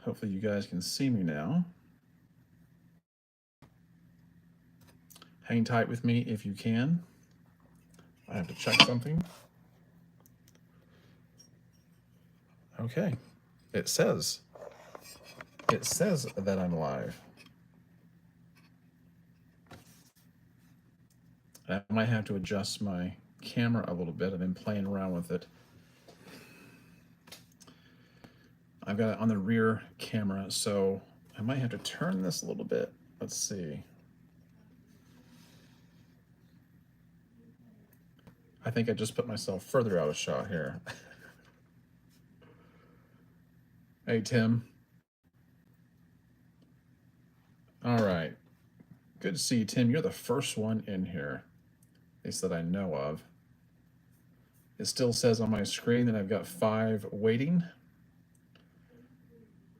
Hopefully you guys can see me now. Hang tight with me if you can. I have to check something. Okay. It says that I'm live. I might have to adjust my camera a little bit. I've been playing around with it. I've got it on the rear camera, so I might have to turn this a little bit. Let's see. I think I just put myself further out of shot here. Hey, Tim. All right. Good to see you, Tim. You're the first one in here, at least that I know of. It still says on my screen that I've got 5 waiting.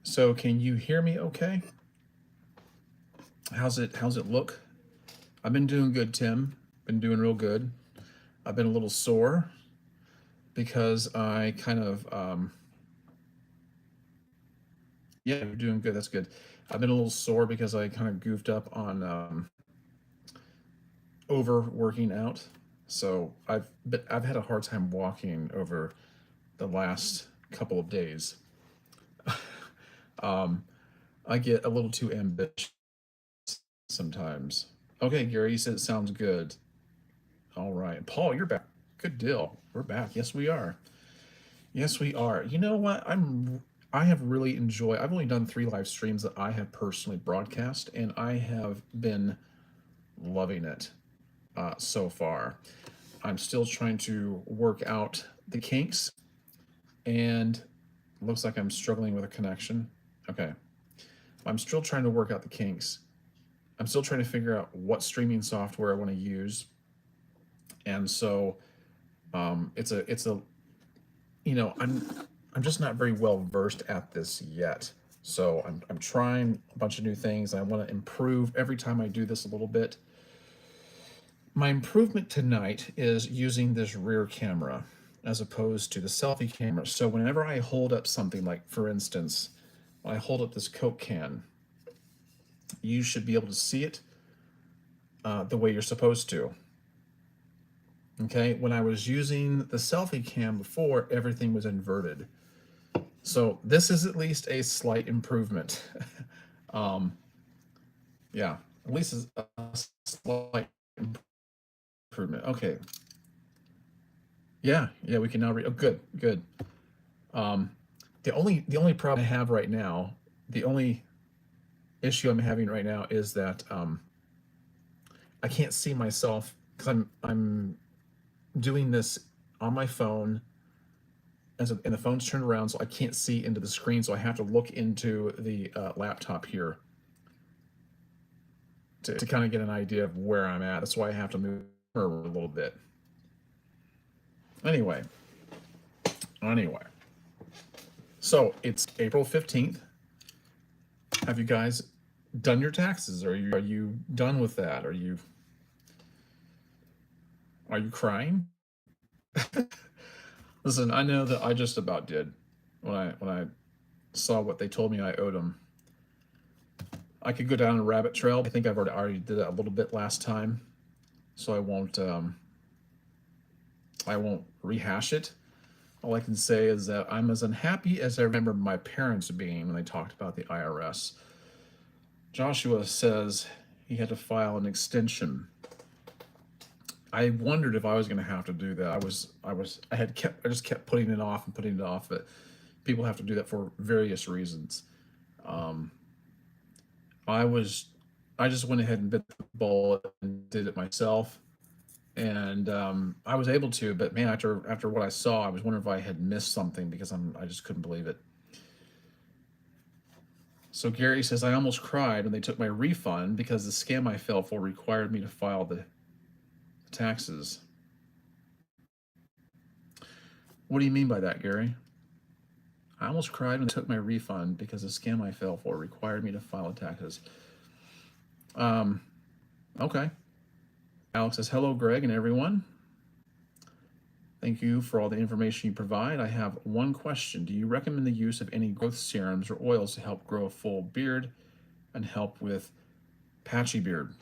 So can you hear me okay? How's it look? I've been doing good, Tim. Been doing real good. I've been a little sore because I kind of yeah, you're doing good. That's good. I've been a little sore because I kind of goofed up on overworking out. So I've had a hard time walking over the last couple of days. I get a little too ambitious sometimes. Okay, Gary, you said it sounds good. All right. Paul, you're back. Good deal. We're back. Yes, we are. Yes, we are. You know what? I have really enjoyed. I've only done 3 live streams that I have personally broadcast, and I have been loving it so far. I'm still trying to work out the kinks, and looks like I'm struggling with a connection. Okay. I'm still trying to work out the kinks. I'm still trying to figure out what streaming software I want to use. And so it's a you know, I'm just not very well versed at this yet. So I'm trying a bunch of new things. I want to improve every time I do this a little bit. My improvement tonight is using this rear camera as opposed to the selfie camera. So whenever I hold up something, like for instance, when I hold up this Coke can, you should be able to see it the way you're supposed to. Okay, when I was using the selfie cam before, everything was inverted. So this is at least a slight improvement. Yeah, at least a slight improvement. Okay. Yeah, we can now read. Oh, good. The only problem I have right now, the only issue I'm having right now is that I can't see myself because I'm doing this on my phone, and the phone's turned around, so I can't see into the screen. So I have to look into the laptop here to kind of get an idea of where I'm at. That's why I have to move a little bit. Anyway, so it's April 15th. Have you guys done your taxes? Are you done with that? Are you crying? Listen, I know that I just about did when I saw what they told me I owed them. I could go down a rabbit trail. I think I've already did that a little bit last time, so I won't rehash it. All I can say is that I'm as unhappy as I remember my parents being when they talked about the IRS. Joshua says he had to file an extension. I wondered if I was going to have to do that. I just kept putting it off, but people have to do that for various reasons. I just went ahead and bit the bullet and did it myself, and I was able to. But man, after what I saw, I was wondering if I had missed something because I just couldn't believe it. So Gary says, I almost cried when they took my refund because the scam I fell for required me to file the taxes. What do you mean by that, Gary? I almost cried when they took my refund because the scam I fell for required me to file the taxes. Okay. Alex says, hello, Greg and everyone. Thank you for all the information you provide. I have one question. Do you recommend the use of any growth serums or oils to help grow a full beard and help with patchy beard?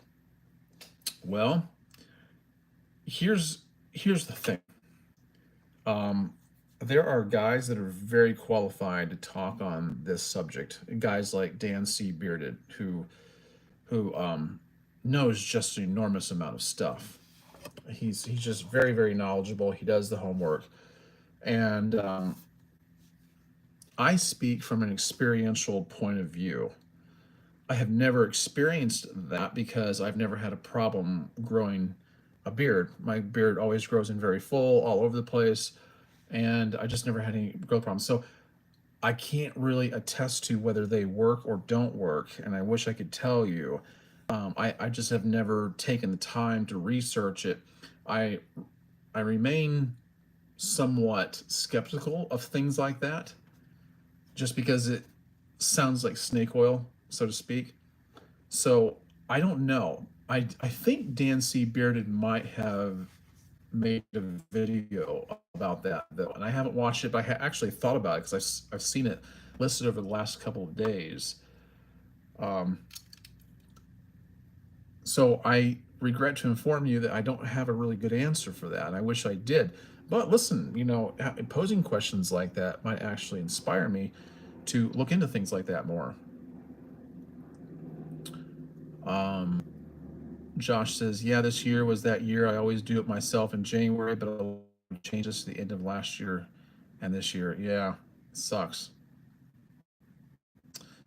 Well, here's here's the thing. Um, there are guys that are very qualified to talk on this subject. Guys like Dan C. Bearded, who knows just an enormous amount of stuff. He's just very very knowledgeable. He does the homework, and I speak from an experiential point of view. I have never experienced that because I've never had a problem growing a beard. My beard always grows in very full, all over the place, and I just never had any growth problems. So I can't really attest to whether they work or don't work, and I wish I could tell you. I just have never taken the time to research it. I I remain somewhat skeptical of things like that, just because it sounds like snake oil, so to speak. So I don't know. I think Dan C. Bearded might have made a video about that though, and I haven't watched it, but I actually thought about it because I've seen it listed over the last couple of days. Um, so I regret to inform you that I don't have a really good answer for that, and I wish I did. But listen, posing questions like that might actually inspire me to look into things like that more. Um, Josh says, "Yeah, this year was that year. I always do it myself in January, but I'll change this to the end of last year and this year. Yeah, it sucks."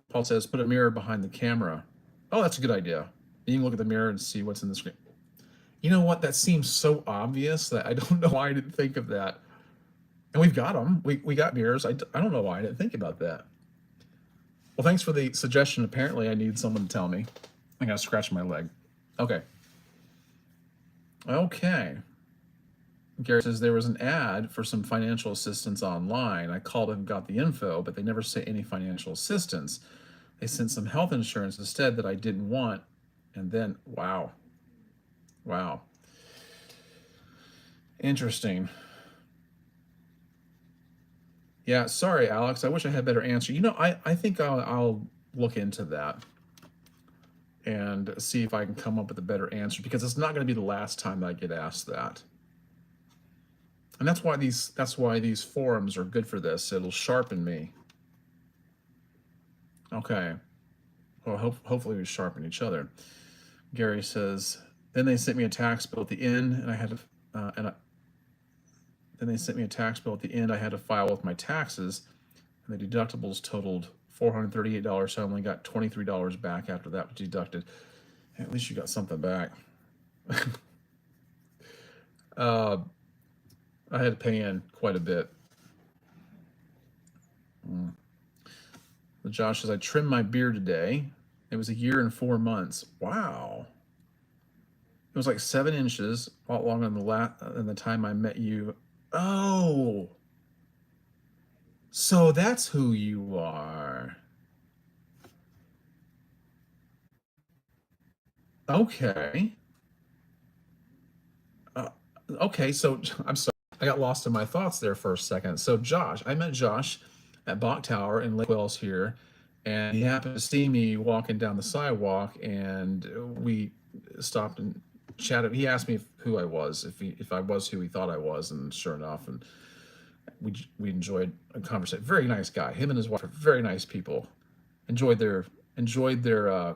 Paul says, "Put a mirror behind the camera." Oh, that's a good idea. You can look at the mirror and see what's in the screen. You know what? That seems so obvious that I don't know why I didn't think of that. And we've got them. We got mirrors. I don't know why I didn't think about that. Well, thanks for the suggestion. Apparently, I need someone to tell me. I gotta scratch my leg. Okay. Okay. Gary says there was an ad for some financial assistance online. I called and got the info, but they never sent any financial assistance. They sent some health insurance instead that I didn't want. And then, wow. Wow. Interesting. Yeah, sorry, Alex. I wish I had a better answer. I think I'll look into that and see if I can come up with a better answer because it's not going to be the last time that I get asked that. And that's why these forums are good for this. It'll sharpen me. Okay. Well, hopefully we sharpen each other. Gary says, then they sent me a tax bill at the end, and I had to, then they sent me a tax bill at the end. I had to file with my taxes, and the deductibles totaled $438. So I only got $23 back after that was deducted. At least you got something back. uh, I had to pay in quite a bit. Josh says, I trimmed my beard today. It was a year and 4 months. Wow. It was like 7 inches, a lot longer than the time I met you. Oh, so that's who you are. Okay. Uh, okay, so I'm sorry. I got lost in my thoughts there for a second. So I met Josh at Bach Tower in Lake Wales here, and he happened to see me walking down the sidewalk, and we stopped and chatted. He asked me who I was, if I was who he thought I was, and sure enough, and we enjoyed a conversation. Very nice guy. Him and his wife are very nice people. Enjoyed their enjoyed their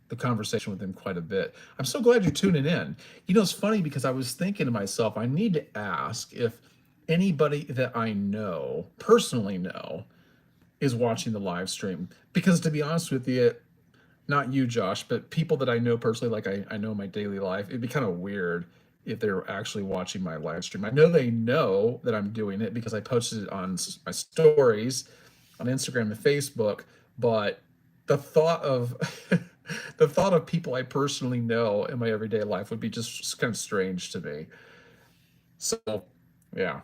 the conversation with him quite a bit. I'm so glad you're tuning in. It's funny because I was thinking to myself, I need to ask if anybody that I know, personally know, is watching the live stream. Because to be honest with you, not you, Josh, but people that I know personally, like I know my daily life, it'd be kind of weird if they're actually watching my live stream. I know they know that I'm doing it because I posted it on my stories on Instagram and Facebook, but the thought of the thought of people I personally know in my everyday life would be just kind of strange to me. So, yeah.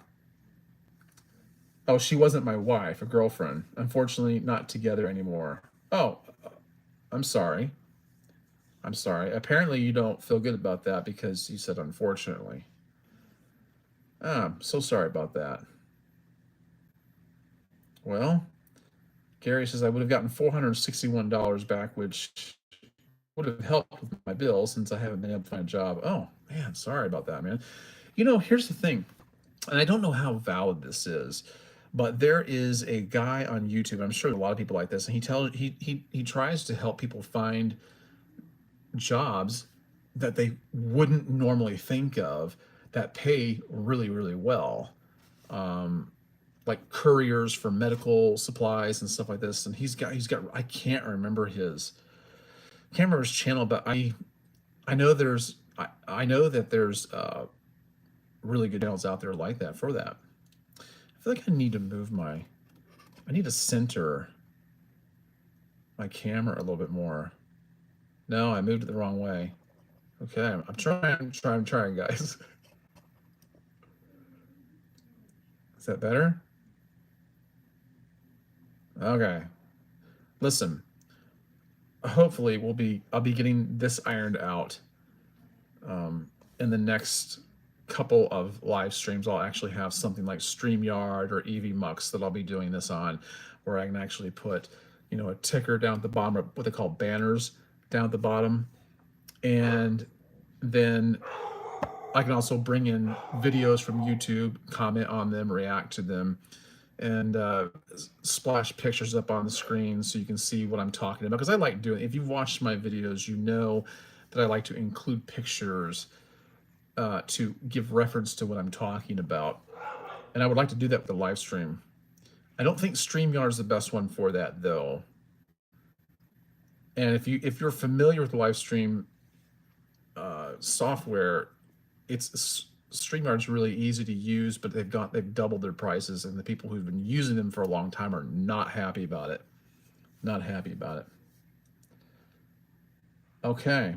Oh, she wasn't my wife, a girlfriend. Unfortunately, not together anymore. Oh, I'm sorry. I'm sorry. Apparently, you don't feel good about that because you said unfortunately. Ah, so sorry about that. Well, Gary says I would have gotten $461 back, which would have helped with my bill since I haven't been able to find a job. Oh, man, sorry about that, man. You know, here's the thing, and I don't know how valid this is, but there is a guy on YouTube. I'm sure a lot of people like this, and he tries to help people find jobs that they wouldn't normally think of that pay really, really well, like couriers for medical supplies and stuff like this. And he's got I can't remember his channel, but I know I know that there's really good channels out there like that for that. I feel like I need to center my camera a little bit more. No, I moved it the wrong way. Okay, I'm trying, guys. Is that better? Okay. Listen, hopefully I'll be getting this ironed out in the next couple of live streams. I'll actually have something like StreamYard or EVMux that I'll be doing this on, where I can actually put, a ticker down at the bottom, or what they call banners down at the bottom, and then I can also bring in videos from YouTube, comment on them, react to them, and splash pictures up on the screen so you can see what I'm talking about. Because I like doing. If you've watched my videos, you know that I like to include pictures to give reference to what I'm talking about, and I would like to do that with the live stream. I don't think StreamYard is the best one for that though. And if you're familiar with the live stream software, it's StreamYard's really easy to use, but they've doubled their prices, and the people who've been using them for a long time are not happy about it. Not happy about it. Okay.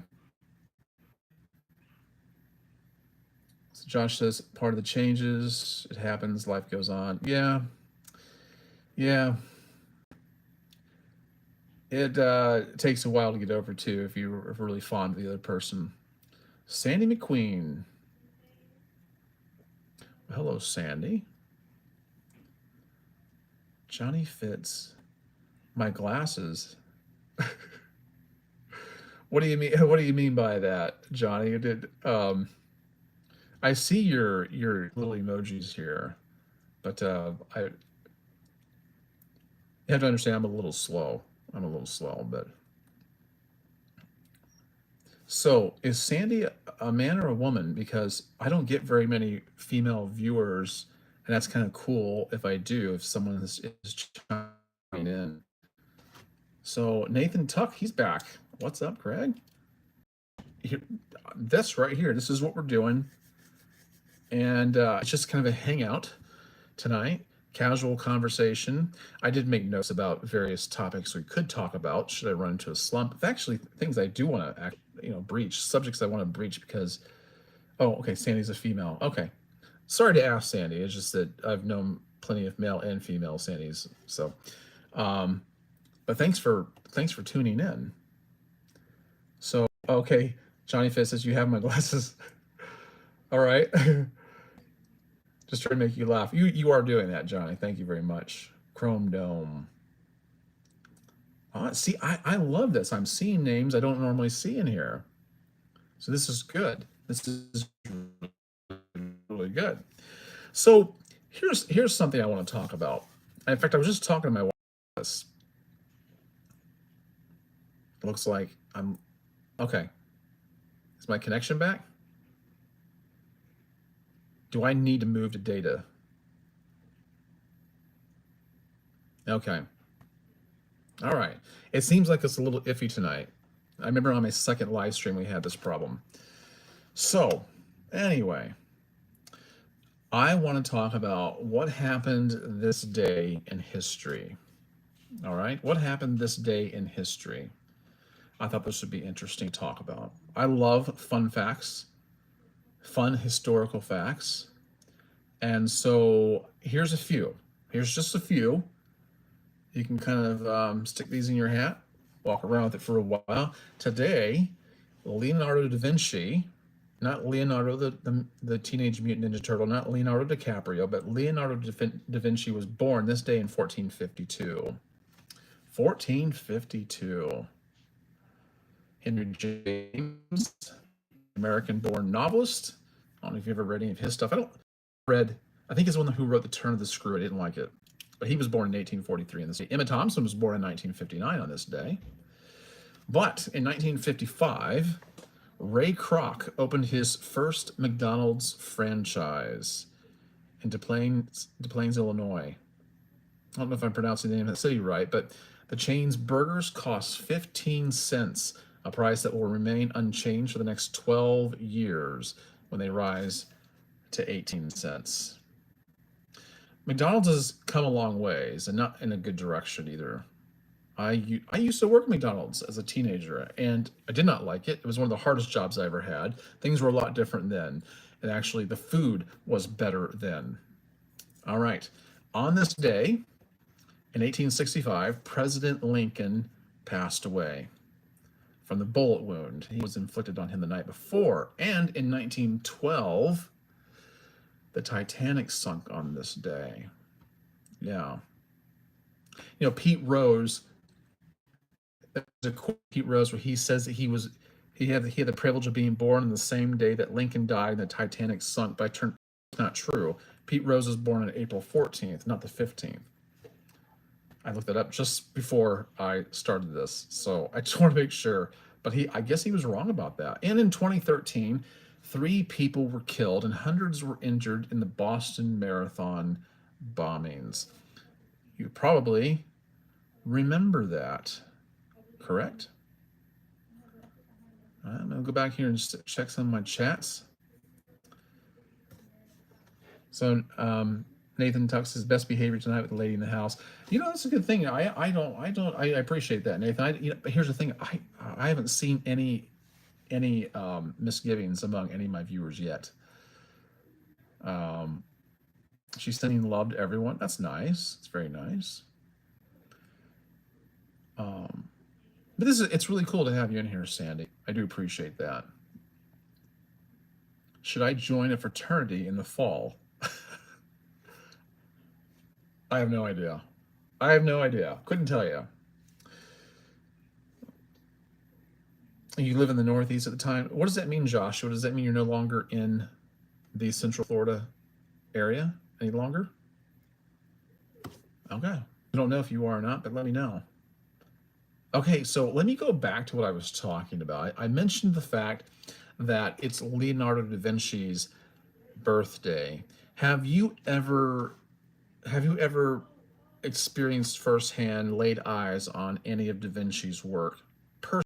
So Josh says part of the changes, it happens, life goes on. Yeah. Yeah. It takes a while to get over too if you're really fond of the other person. Sandy McQueen. Hello, Sandy. Johnny Fitz. My glasses. What do you mean? What do you mean by that, Johnny? Did I see your little emojis here, but I you have to understand I'm a little slow. I'm a little slow, but so is Sandy a man or a woman? Because I don't get very many female viewers, and that's kind of cool if I do. If someone is chiming in. So Nathan Tuck, he's back. What's up, Greg? Here, this right here. This is what we're doing, and it's just kind of a hangout tonight. Casual conversation. I did make notes about various topics we could talk about. Should I run into a slump? Actually, things I do want to breach, subjects I want to breach because. Oh, okay. Sandy's a female. Okay. Sorry to ask, Sandy. It's just that I've known plenty of male and female Sandys. So, but thanks for tuning in. So, okay, Johnny Fist says you have my glasses. All right. Just trying to make you laugh. You are doing that, Johnny. Thank you very much. Chrome Dome. See, I love this. I'm seeing names I don't normally see in here. So this is good. This is really good. So here's something I want to talk about. In fact, I was just talking to my wife. Looks like I'm okay. Is my connection back? Do I need to move to data? Okay. All right. It seems like it's a little iffy tonight. I remember on my second live stream we had this problem. So, anyway, I want to talk about what happened this day in history. All right? What happened this day in history? I thought this would be interesting to talk about. I love fun facts, fun historical facts. And so here's a few. Here's just a few. You can kind of stick these in your hat, walk around with it for a while. Today, Leonardo da Vinci Not Leonardo, the Teenage Mutant Ninja Turtle, not Leonardo DiCaprio, but Leonardo da Vinci was born this day in 1452. 1452. Henry James, American-born novelist. I don't know if you've ever read any of his stuff. I think he's the one who wrote The Turn of the Screw. I didn't like it. But he was born in 1843 in this day. Emma Thompson was born in 1959 on this day. But in 1955, Ray Kroc opened his first McDonald's franchise in Des Plaines, Illinois. I don't know if I'm pronouncing the name of the city right, but the chain's burgers cost 15 cents, a price that will remain unchanged for the next 12 years when they rise to 18 cents. McDonald's has come a long ways, and not in a good direction either. I used to work at McDonald's as a teenager, and I did not like it. It was one of the hardest jobs I ever had. Things were a lot different then, and actually the food was better then. All right. On this day, in 1865, President Lincoln passed away from the bullet wound he was inflicted on him the night before. And in 1912, the Titanic sunk on this day. Yeah. You know, Pete Rose, there's a quote Pete Rose where he says that he had the privilege of being born on the same day that Lincoln died and the Titanic sunk, but it's not true. Pete Rose was born on April 14th, not the 15th. I looked that up just before I started this, so I just want to make sure. But I guess he was wrong about that. And in 2013, 3 people were killed and hundreds were injured in the Boston Marathon bombings. You probably remember that, correct? I'm going to go back here and just check some of my chats. So Nathan Tux says best behavior tonight with the lady in the house. You know, that's a good thing. I appreciate that, Nathan. But here's the thing. I haven't seen any misgivings among any of my viewers yet. She's sending love to everyone. That's nice. It's very nice. But it's really cool to have you in here, Sandy. I do appreciate that. Should I join a fraternity in the fall? I have no idea. Couldn't tell you. You live in the Northeast at the time. What does that mean, Joshua? Does that mean you're no longer in the Central Florida area any longer? Okay. I don't know if you are or not, but let me know. Okay, so let me go back to what I was talking about. I mentioned the fact that it's Leonardo da Vinci's birthday. Have you ever experienced firsthand, laid eyes on any of Da Vinci's work?